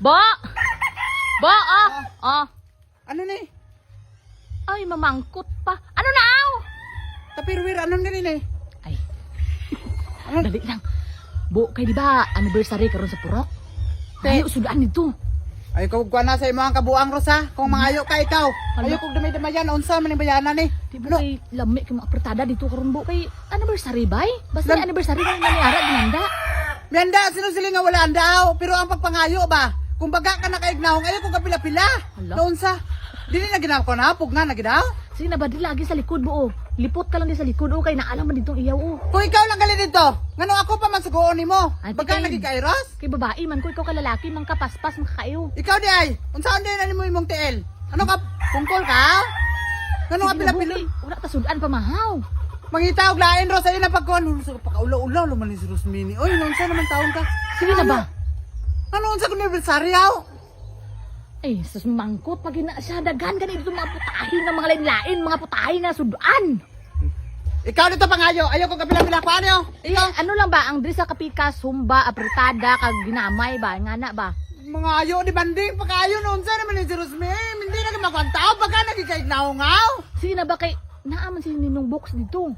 Bo! Bo, oh! Oh. Ano ni? Ay, mamangkot pa. Ano na, aw? Tapirwir, anong ganin eh? Ay, Ano? dali lang. Bo, kay di ba anniversary karon sa Purok? Tayo, sudaan dito. Ay, kung kuha na sa imo ang kabuang Rosa, kung mangayo ka ikaw. Hala. Ayaw kung damay-damayan, unsa man yung bayanan eh. Di ba kay lami kay mga apertada dito karon bo kay anniversary bay? Basta anniversary na nangyara ginanda. Miyanda, sino sila nga wala daw, pero ang pagpangayo ba? Kung baga ka na kaignahong, ayaw kung kapila-pila. Hala. Noon sa, dili na ginawa ko na, pugna na ginaw. Sige na ba di lagi sa likod bo. Lipot ka lang di sa likod kay naalam man ditong iyaw Kung ikaw lang gali dito, ngano ako pa man sugoon ni mo? Ay, Baga tikay. nagikairos? Kay babae man ko ikaw ka lalaki man ka paspas man kakaayo. Ikaw di ay, unsaon din na mo imong tiil? Ano ka, pungkol ka? Ngano ka pila-pila? Wala ta sudaan pa mahaw. Mangita og lain ro sa ila pagkuan, sa pakaulaw-ulaw luman ni si Rosmini. Oy, unsa naman taon ka? Sige na ba? Ano unsa kun anniversary aw? Ay, sus mangkot pag ina siya daghan gani dito mga putahe nga mga lain-lain, mga putahe nga sudaan. Ikaw dito pangayo, ayaw ko kapila-pila ko ano? Eh, ano lang ba ang diri sa kapika sumba apretada kag ginamay ba ngana ba? Mga ayo di banding pagkayo noon sa naman ni si Rosmini. Hindi na makwantao pagka nagikaignaw-ngaw. Sige na ba kay naaman si Ninong Box dito?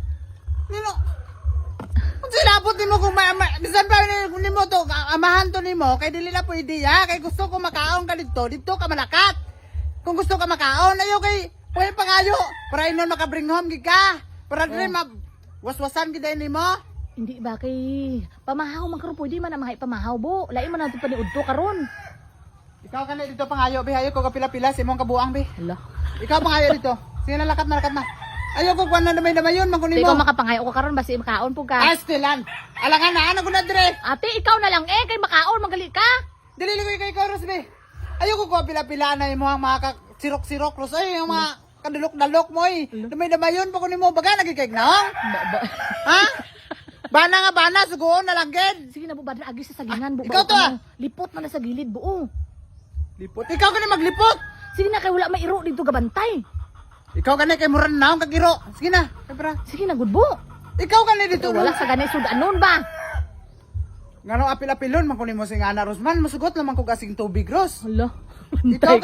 Nino, kung silapot ni mo kung bisan pa ni mo to, amahan to ni mo, kay dili na pwede ya, kay gusto ko makaon ka dito ka malakat. Kung gusto ka makaon, ayaw kay, pwede pangayo, para inon makabring home gid ka, para dili waswasan gid ni mo. Hindi ba kay pamahaw man karon pwede man na mga pamahaw bo. Lain man natin paniudto karon. Ikaw kanay dito pangayo, bihayo ko kapila-pila sa imong kabuang bi. Hala. Ikaw pangayo dito. Sige na lakat na. Ayaw ko kuan na damay yun, mangkunin Di mo. ko makapangayo ko karon basi makaon po ka. Astilan. Alangan na, ano ko na dire. Ate, ikaw na lang kay makaon magali ka. Dili ko kay Koros be. Ayoko ko pila-pila na yung mga sirok-sirok ros ay yung mga kadulok-dalok mo eh. Damay yun pa ko nimo baga nagikaignaw. Ha? Bana sugoon na lang gid. Sige na bu badra agi sa sagingan bu. Ikaw to, ah. Lipot man na sa gilid buo. Lipot. Ikaw kani maglipot. Sige na kay wala mairo dito gabantay. Ikaw kani kay muran naong kagiro. Sige na, kabra. Sige na gud bu. Ikaw kani dito Wala sa ganay sudanon ba? Ngano apil-apilon man kunin mo si Ana Rosman, masugot naman ko kasing tubig Ros. Hala. Ikaw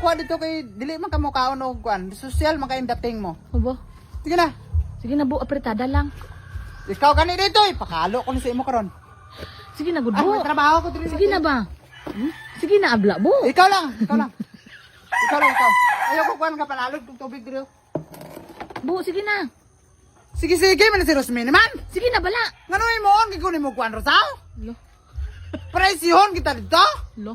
kuha dito kay dili man kamo kaon og kuan. Social man kay dating mo. Aba. Sige na. Sige na bu apretada lang. Ikaw kani dito pakalo ko ni sa imo karon. Sige na gud Ah, bu. may trabaho ko diri. Sige na ba? Sige na abla bu. Ikaw lang. Ikaw. Ayaw ko kuan ka panalog kung tubig diri. Bu, sige na. Sige, man si Rosmini man. Sige na bala. Ngano mo ang gikunin mo kuan Rosaw? Lo. Presyon kita dito. Lo.